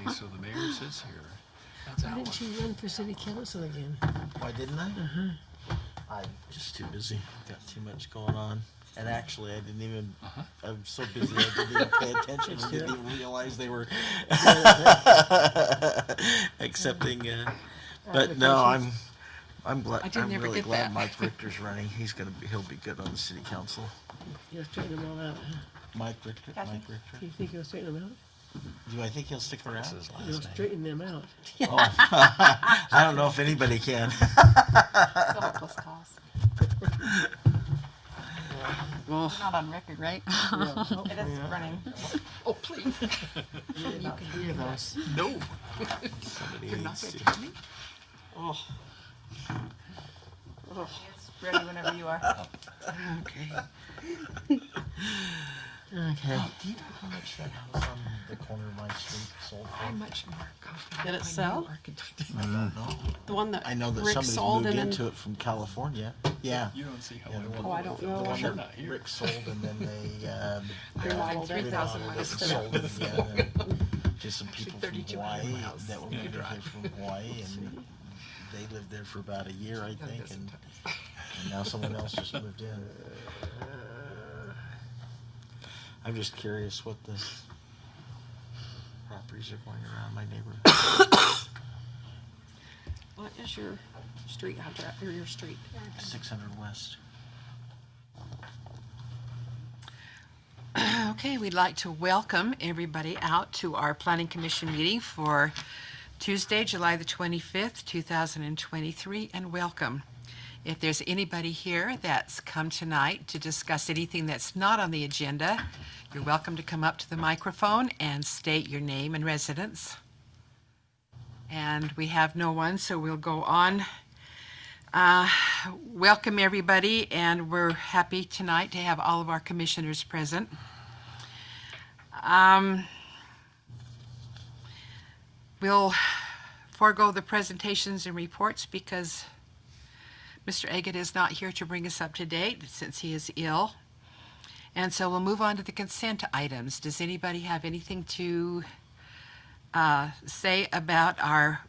Okay, so the mayor sits here. That's Why Alan. didn't you run for city council again? Why didn't I? I'm just too busy. Got too much going on. And actually, I didn't even. I'm so busy, I didn't even pay attention. I didn't even realize they were accepting. But no, I'm glad. did I'm never really get glad that. Mike Richter's running. He'll be good on the city council. You'll straighten them all out. Huh? Mike Richter. Kathy? Mike Richter. Do you think you'll straighten them out? Do I think he'll stick around? That's his You'll last name. straighten them out. Oh. I don't know if anybody can. It's a hopeless cause. Well, It's not on record, right? yeah. It is running. Oh, please. You can hear those. No. Somebody You're not needs going to to. tell me? Oh, It's ready whenever you are. okay. Okay. Do you know how much that house on the corner of my street sold for? I'm much more confident. Did it when sell? you architect. I don't know. The one that I know that Rick somebody's sold moved and then into it from California. Yeah. You don't see how Yeah, I the want one- I don't to know. The one You're that not here. Rick sold and then they Remodeled it. 3,000 miles. sold it again. And just some people from 3,200 Hawaii miles. that were You moving here drive. from Hawaii and they lived there for about a year, I think, and now someone else just moved in. I'm just curious what the properties are going around my neighborhood. What is your street address or your street? 600 West. Okay, we'd like to welcome everybody out to our Planning Commission meeting for Tuesday, July the 25th, 2023, and welcome. If there's anybody here that's come tonight to discuss anything that's not on the agenda, you're welcome to come up to the microphone and state your name and residence. And we have no one, so we'll go on. Welcome, everybody, and we're happy tonight to have all of our commissioners present. We'll forego the presentations and reports because Mr. Agate is not here to bring us up to date since he is ill. And so we'll move on to the consent items. Does anybody have anything to say about our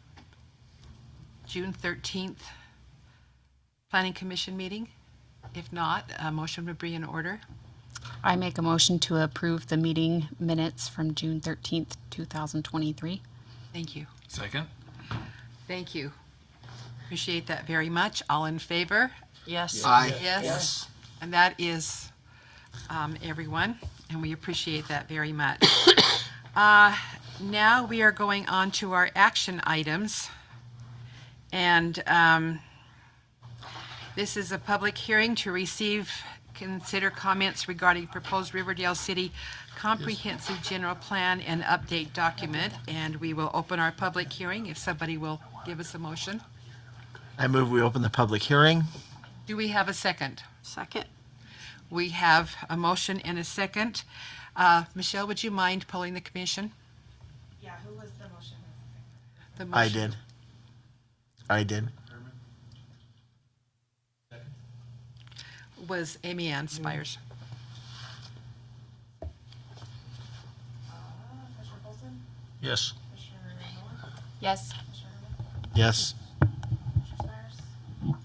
June 13th Planning Commission meeting? If not, a motion would be in order. I make a motion to approve the meeting minutes from June 13th, 2023. Thank you. Second? Thank you. Appreciate that very much. All in favor? Yes. Aye. Yes. And that is everyone, and we appreciate that very much. Now we are going on to our action items. And this is a public hearing to consider comments regarding proposed Riverdale City Comprehensive General Plan and Update document. And we will open our public hearing if somebody will give us a motion. I move we open the public hearing. Do we have a second? Second. We have a motion and a second. Michelle, would you mind polling the commission? Yeah, who was the motion? The I motion did. I did. was Amy Ann Spires. Commissioner Colson? Yes. Commissioner Nolan? Yes. Commissioner Herman? Yes. Commissioner Spires?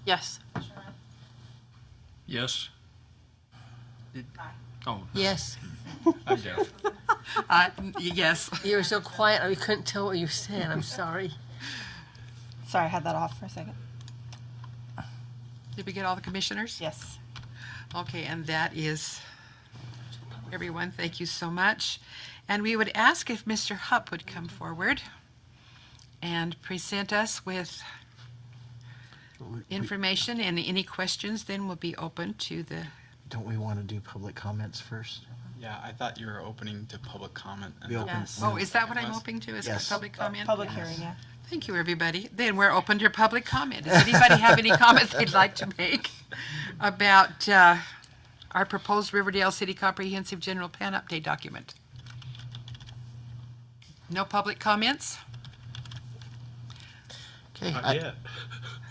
Yes. Commissioner Ryan? Yes. Aye. Oh, Yes. I'm deaf. Yes. You were so quiet, I couldn't tell what you said. I'm sorry. Sorry, I had that off for a second. Did we get all the commissioners? Yes. Okay, and that is everyone. Thank you so much. And we would ask if Mr. Hupp would come forward and present us with information, and any questions then will be open to the, Don't we want to do public comments first? Yeah, I thought you were opening to public comment. And We open- Yes. oh, is that what I'm hoping to, is Yes. public comment? Public hearing, yeah. Thank you, everybody. Then we're open to public comment. Does anybody have any comments they'd like to make about our proposed Riverdale City Comprehensive General Plan Update document? No public comments? Okay.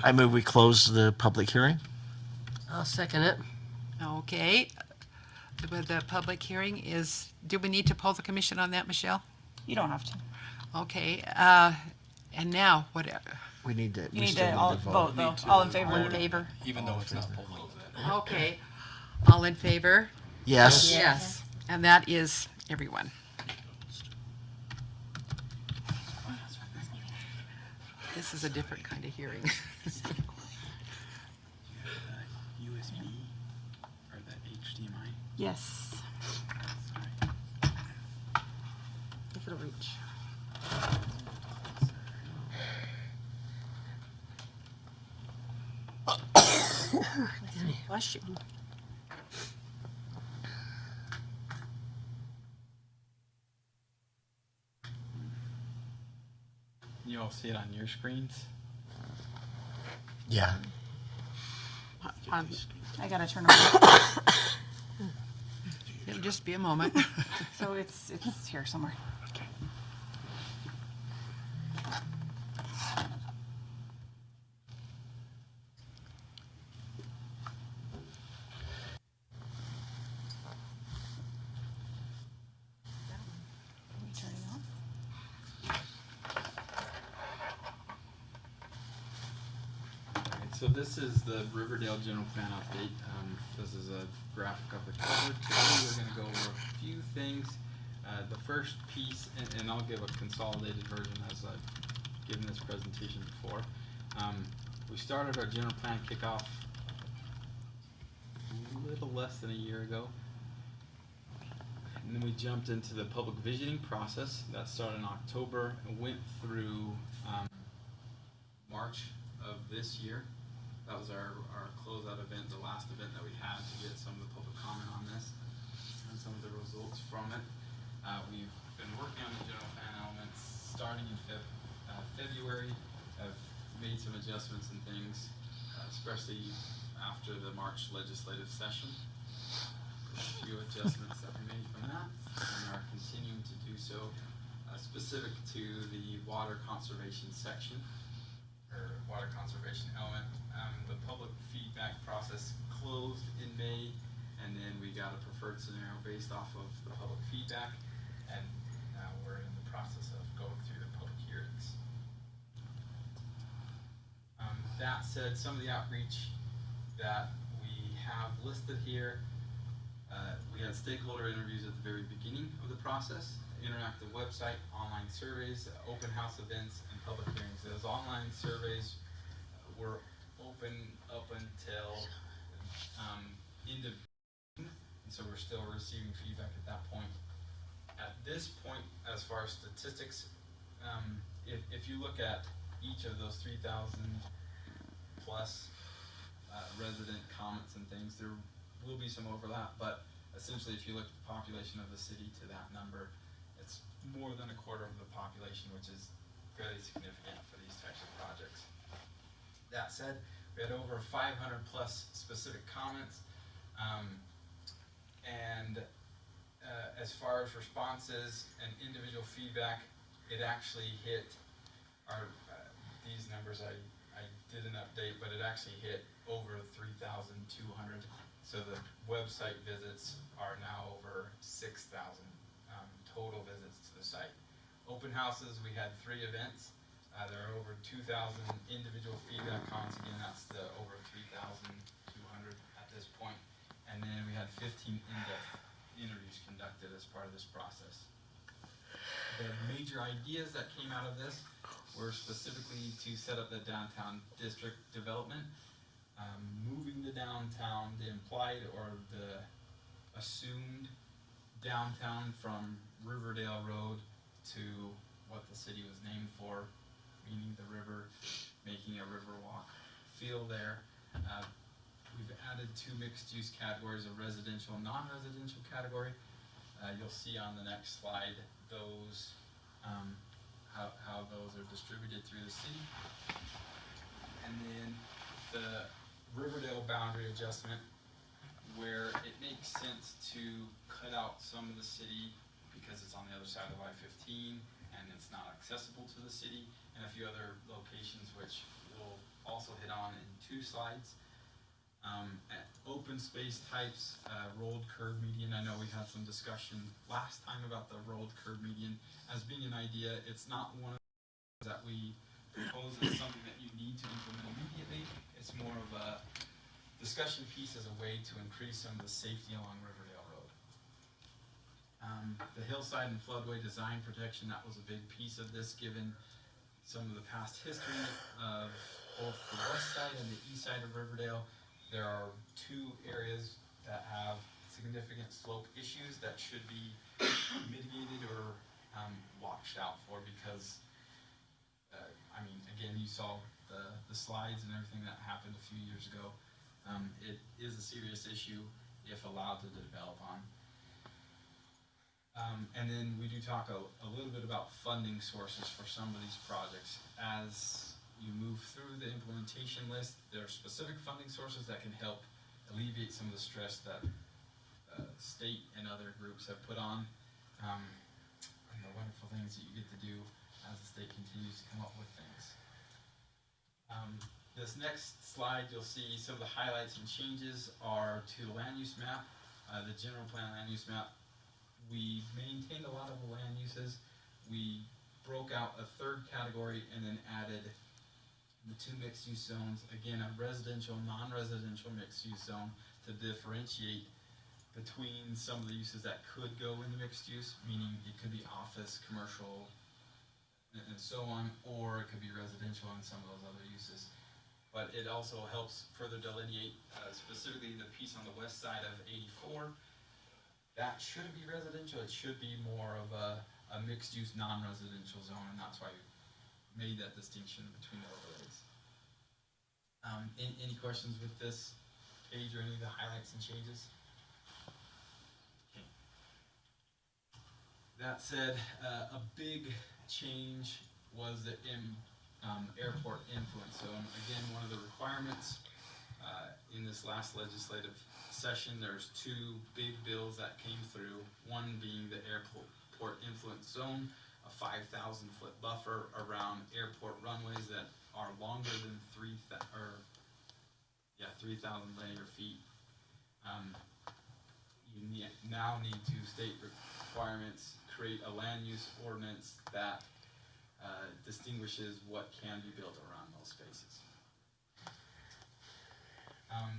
I move we close the public hearing. I'll second it. Okay. The public hearing is, do we need to poll the commission on that, Michelle? You don't have to. Okay, and now, what, We need to. You we need still to all vote though. All in favor? all in favor? Even though it's not polling. Okay, all in favor? Yes. Yes, and that is everyone. This is a different kind of hearing. USB or the HDMI? Yes. If it'll reach. Bless you. You all see it on your screens? Yeah. I gotta turn around. It'll just be a moment. So it's here somewhere. Are we turning on? Alright, so this is the Riverdale general plan update. This is a graphic of the cover. Today we're gonna go over a few things. The first piece, and I'll give a consolidated version as I've given this presentation before. We started our general plan kickoff a little less than a year ago. And then we jumped into the public visioning process. That started in October and went through March of this year. That was our closeout event, the last event that we had to get some of the public comment on this and some of the results from it. We've been working on the general plan elements starting in February. Have made some adjustments and things, especially after the March legislative session. A few adjustments that we made from that and are continuing to do so, specific to the water conservation section or water conservation element. The public feedback process closed in May, and then we got a preferred scenario based off of the public feedback, and now we're in the process of going through the public hearings. That said, some of the outreach that we have listed here, we had stakeholder interviews at the very beginning of the process, interactive website, online surveys, open house events, and public hearings. Those online surveys were open up until end of June, and so we're still receiving feedback at that point. At this point, as far as statistics, if you look at each of those 3,000 plus resident comments and things, there will be some overlap, but essentially if you look at the population of the city to that number, it's more than a quarter of the population, which is fairly significant for these types of projects. That said, we had over 500 plus specific comments, and as far as responses and individual feedback, it actually hit our, these numbers I didn't update, but it actually hit over 3,200. So the website visits are now over 6,000 total visits to the site. Open houses, we had 3 events. There are over 2,000 individual feedback comments. Again, that's the over 3,200 at this point. And then we had 15 in-depth interviews conducted as part of this process. The major ideas that came out of this were specifically to set up the downtown district development, moving the downtown, the implied or the assumed downtown from Riverdale Road to what the city was named for, meaning the river, making a river walk feel there. We've added 2 mixed-use categories, a residential and non-residential category. You'll see on the next slide those, how those are distributed through the city. And then the Riverdale boundary adjustment, where it makes sense to cut out some of the city because it's on the other side of I-15 and it's not accessible to the city, and a few other locations which we'll also hit on in 2 slides. Open space types, rolled curb median. I know we had some discussion last time about the rolled curb median as being an idea. It's not one of those that we propose as something that you need to implement immediately. It's more of a discussion piece as a way to increase some of the safety along Riverdale Road. The hillside and floodway design protection, that was a big piece of this given some of the past history of both the west side and the east side of Riverdale. There are two areas that have significant slope issues that should be mitigated or watched out for because, I mean, again, you saw the slides and everything that happened a few years ago. It is a serious issue if allowed to develop on. And then we do talk a little bit about funding sources for some of these projects. As you move through the implementation list, there are specific funding sources that can help alleviate some of the stress that state and other groups have put on, and the wonderful things that you get to do as the state continues to come up with things. This next slide, you'll see some of the highlights and changes are to the land use map, the general plan land use map. We maintained a lot of the land uses. We broke out a third category and then added the two mixed-use zones, again, a residential, non-residential mixed-use zone to differentiate between some of the uses that could go into mixed use, meaning it could be office, commercial, and so on, or it could be residential and some of those other uses. But it also helps further delineate specifically the piece on the west side of 84. That shouldn't be residential, it should be more of a mixed-use, non-residential zone, and that's why we made that distinction between the overlays. Any questions with this page or any of the highlights and changes? Okay. That said, a big change was the airport influence zone. Again, one of the requirements in this last legislative session, there's two big bills that came through. One being the airport influence zone, a 5,000-foot buffer around airport runways that are longer than 3,000 linear feet. You now need to state requirements, create a land use ordinance that distinguishes what can be built around those spaces.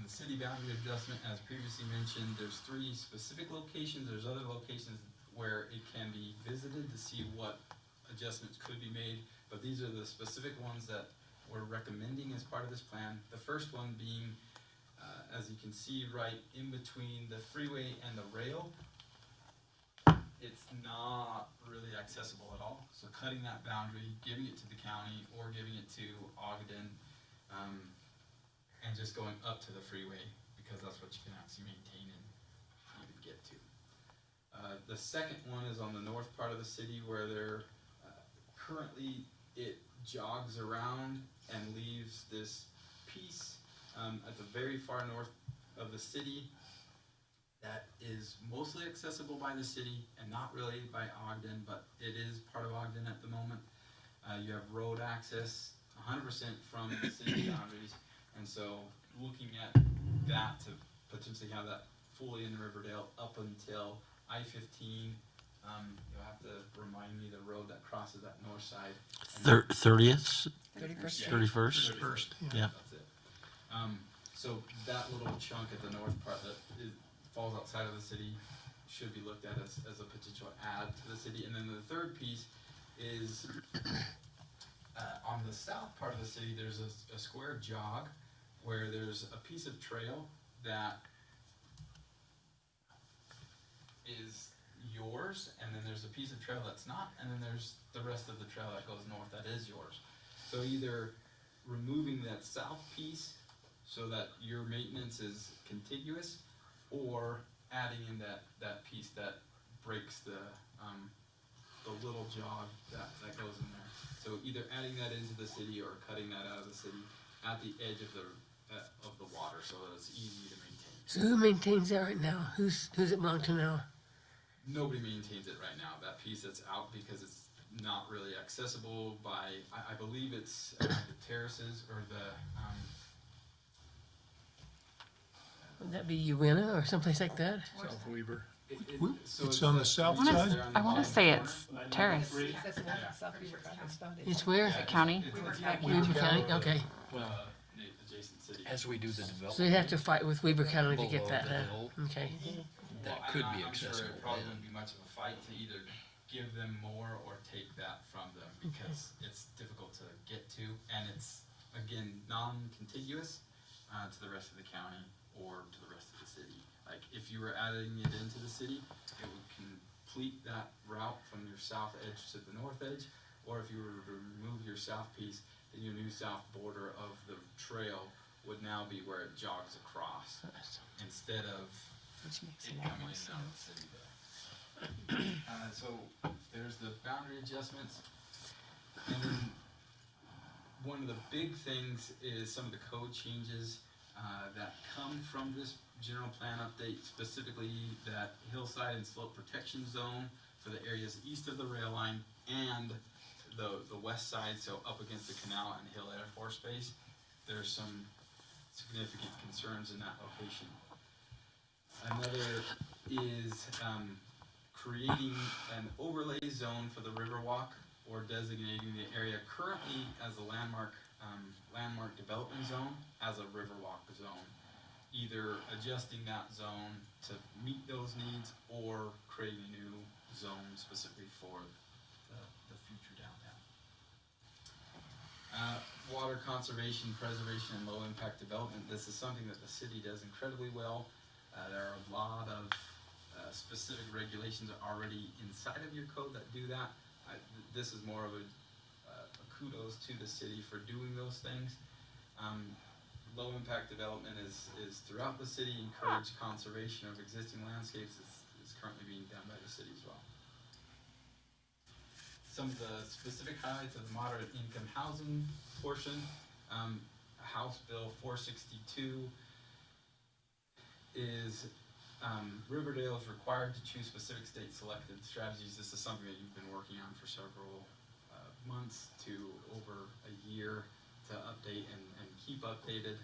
The city boundary adjustment, as previously mentioned, there's 3 specific locations. There's other locations where it can be visited to see what adjustments could be made, but these are the specific ones that we're recommending as part of this plan. The first one being, as you can see right in between the freeway and the rail, it's not really accessible at all. So cutting that boundary, giving it to the county or giving it to Ogden, and just going up to the freeway because that's what you can actually maintain and even get to. The second one is on the north part of the city where there currently it jogs around and leaves this piece at the very far north of the city that is mostly accessible by the city and not really by Ogden, but it is part of Ogden at the moment. You have road access 100% from the city boundaries, and so looking at that to potentially have that fully in Riverdale up until I-15. You'll have to remind me the road that crosses that north side. 30th, 31st. 31st. First, Yeah. That's it. So that little chunk at the north part that falls outside of the city should be looked at as a potential add to the city. And then the third piece is on the south part of the city, there's a square jog where there's a piece of trail that is yours, and then there's a piece of trail that's not, and then there's the rest of the trail that goes north that is yours. So either removing that south piece so that your maintenance is contiguous, or adding in that piece that breaks the little jog that goes in there. So either adding that into the city or cutting that out of the city at the edge of the water so that it's easy to maintain. So who maintains that right now? Who's it belong to now? Nobody maintains it right now. That piece that's out because it's not really accessible by, I believe it's the terraces or the Would that be Uinta or someplace like that? South Weaver. So It's on the south I wanna- side? there on the I want to bottom say corner. it's Terrace It's where? County. Weaver County, okay. Adjacent city. As we do the So development. they have to fight with Weaver County to get below that, the huh? hill, Okay. That Well, could I'm be not- I'm sure accessible. it probably then. wouldn't be much of a fight to either give them more or take that from them because it's difficult to get to and it's again non-contiguous to the rest of the county or to the rest of the city. Like if you were adding it into the city, it would complete that route from your south edge to the north edge, or if you were to remove your south piece, then your new south border of the trail would now be where it jogs across instead of Which makes it a lot coming more in and out of the sense. city there. So there's the boundary adjustments, and then one of the big things is some of the code changes that come from this general plan update, specifically that hillside and slope protection zone for the areas east of the rail line and the west side, so up against the canal and Hill Air Force Base. There's some significant concerns in that location. Another is creating an overlay zone for the Riverwalk or designating the area currently as a landmark development zone as a Riverwalk zone. Either adjusting that zone to meet those needs or creating a new zone specifically for the future downtown. Water conservation, preservation, and low impact development. This is something that the city does incredibly well. There are a lot of specific regulations already inside of your code that do that. This is more of a kudos to the city for doing those things. Low impact development is throughout the city. Encourage conservation of existing landscapes is currently being done by the city as well. Some of the specific highlights of the moderate income housing portion, House Bill 462 is Riverdale is required to choose specific state selected strategies. This is something that you've been working on for several months to over a year to update and keep updated.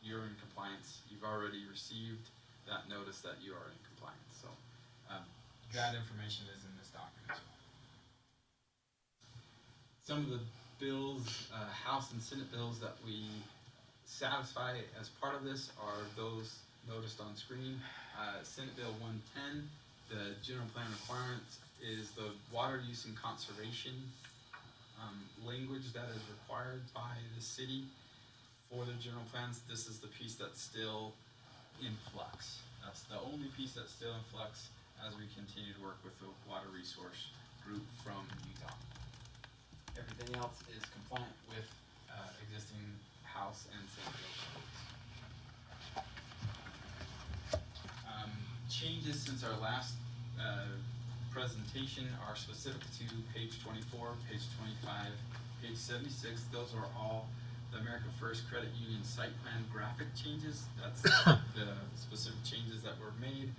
You're in compliance. You've already received that notice that you are in compliance. So that information is in this document as well. Some of the bills, House and Senate bills that we satisfy as part of this are those noticed on screen. Senate Bill 110, the general plan requirements is the water use and conservation language that is required by the city for the general plans. This is the piece that's still in flux. That's the only piece that's still in flux as we continue to work with the water resource group from Utah. Everything else is compliant with existing House and Senate bill codes. Changes since our last presentation are specific to page 24, page 25, page 76. Those are all the America First Credit Union site plan graphic changes. That's the specific changes that were made,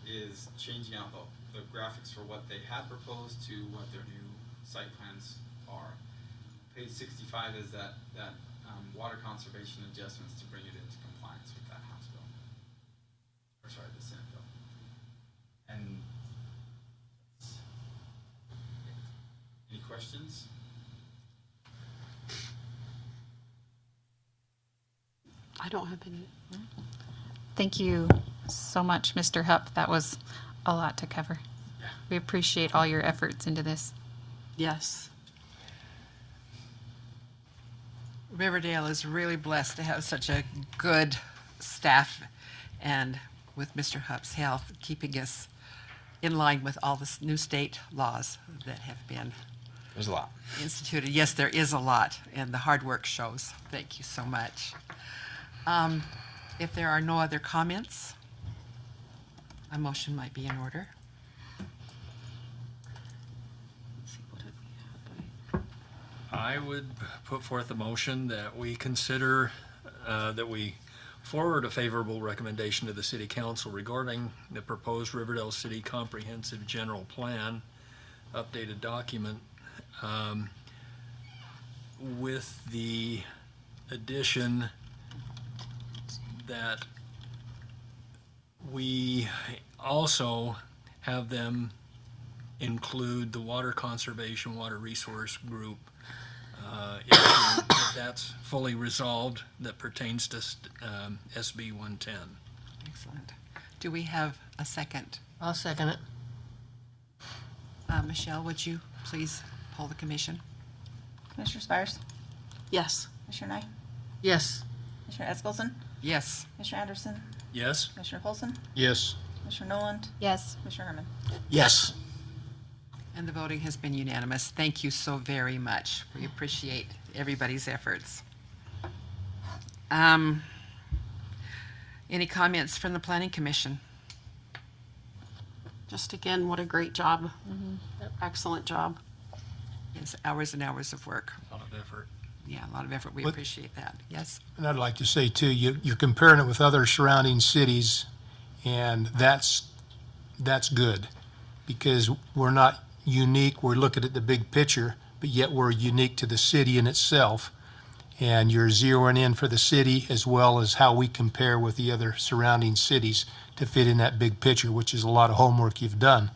is changing out the graphics for what they had proposed to what their new site plans are. Page 65 is that water conservation adjustments to bring it into compliance with that House bill. Or sorry, the Senate bill. And any questions? I don't have any. Thank you so much, Mr. Hupp. That was a lot to cover. Yeah. We appreciate all your efforts into this. Yes. Riverdale is really blessed to have such a good staff, and with Mr. Hupp's help, keeping us in line with all the new state laws that have been There's a lot. instituted. Yes, there is a lot, and the hard work shows. Thank you so much. If there are no other comments, a motion might be in order. Let's see, what did we have? I would put forth a motion that we consider, that we forward a favorable recommendation to the City Council regarding the proposed Riverdale City Comprehensive General Plan, updated document, with the addition that we also have them include the water conservation, water resource group issue, if that's fully resolved, that pertains to SB 110. Excellent. Do we have a second? I'll second it. Michelle, would you please poll the commission? Commissioner Spires? Yes. Commissioner Nye? Yes. Commissioner Eskelson? Yes. Commissioner Anderson? Yes? Commissioner Polson? Yes. Commissioner Noland? Yes. Commissioner Herman? Yes. And the voting has been unanimous. Thank you so very much. We appreciate everybody's efforts. Any comments from the Planning Commission? Just again, what a great job. Excellent job. It's hours and hours of work. A lot of effort. Yeah, a lot of effort. We What- appreciate that. Yes? And I'd like to say too, you're comparing it with other surrounding cities, and that's good, because we're not unique. We're looking at the big picture, but yet we're unique to the city in itself. And you're zeroing in for the city as well as how we compare with the other surrounding cities to fit in that big picture, which is a lot of homework you've done.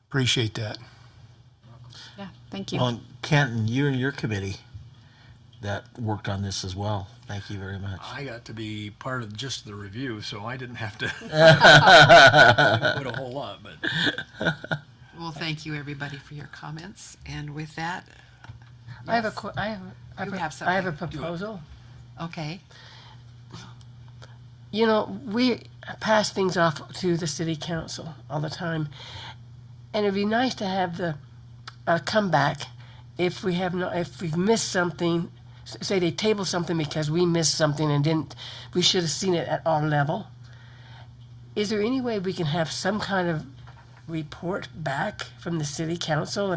Appreciate that. Yeah, thank you. Well, Kenton, you and your committee that worked on this as well. Thank you very much. I got to be part of just the review, so I didn't have to put a whole lot, but Well, thank you, everybody, for your comments. And with that, I have a, yes. I You have have I have a something. proposal. Okay. You know, we pass things off to the city council all the time, and it'd be nice to have the comeback if we have no, if we've missed something. Say they table something because we missed something and didn't. We should have seen it at our level. Is there any way we can have some kind of report back from the city council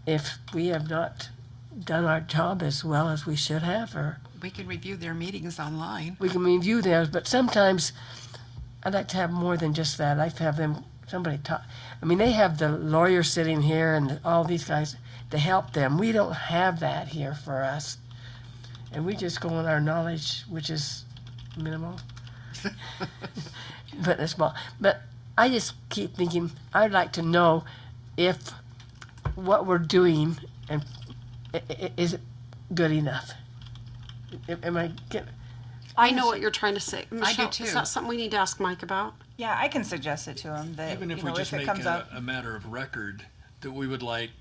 if we have not done our job as well as we should have, or? We can review their meetings online. We can review theirs, but sometimes I'd like to have more than just that. I'd like to have somebody talk. I mean, they have the lawyer sitting here and all these guys to help them. We don't have that here for us. And we just go on our knowledge, which is minimal. But it's small. But I just keep thinking, I'd like to know if what we're doing and is it good enough? Am I getting? I know what you're trying to say. Michelle, too. is that something we need to ask Mike about? Yeah, I can suggest it to him that, even if you we know, just if it make comes up. a matter of record, that we would like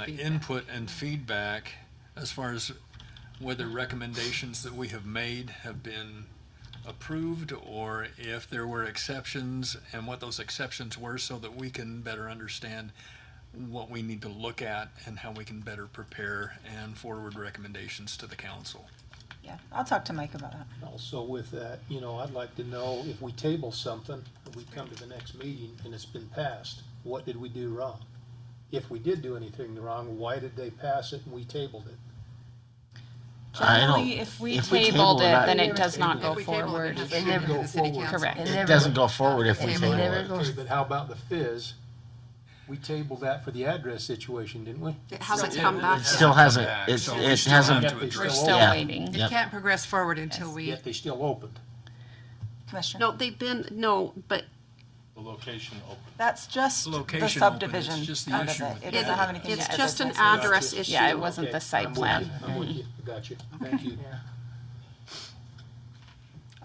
input and feedback as far as whether recommendations that we have made have been approved, or if there were exceptions and what those exceptions were, so that we can better understand what we need to look at and how we can better prepare and forward recommendations to the council. Yeah, I'll talk to Mike about that. Also with that, I'd like to know if we table something, and we come to the next meeting and it's been passed, what did we do wrong? If we did do anything wrong, why did they pass it and we tabled it? Generally, if we Tabled it, I- then it does not If go we table it, forward. it has to They go never to go the city forward. council. Correct. It doesn't go forward if we Table table never it. goes- Okay, but how about the fizz? We tabled that for the address situation, didn't we? It hasn't come back It yet. still hasn't, Back, it so we it still have hasn't, to We're address We're it. still Yeah. waiting. It Yep. can't progress forward until we, Yet they still opened. Commissioner, But The location open. that's just The the location open, it's subdivision just the part of issue it. with It the doesn't have anything to do it's with just an business. address issue. Yeah, it wasn't the Okay, site I'm with plan. you. I'm with you. Got you. Thank you.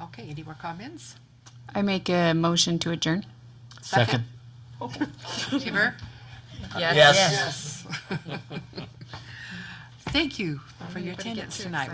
okay, any more comments? I make a motion to adjourn. second. Kiver? Yes. Thank you for your attendance tonight.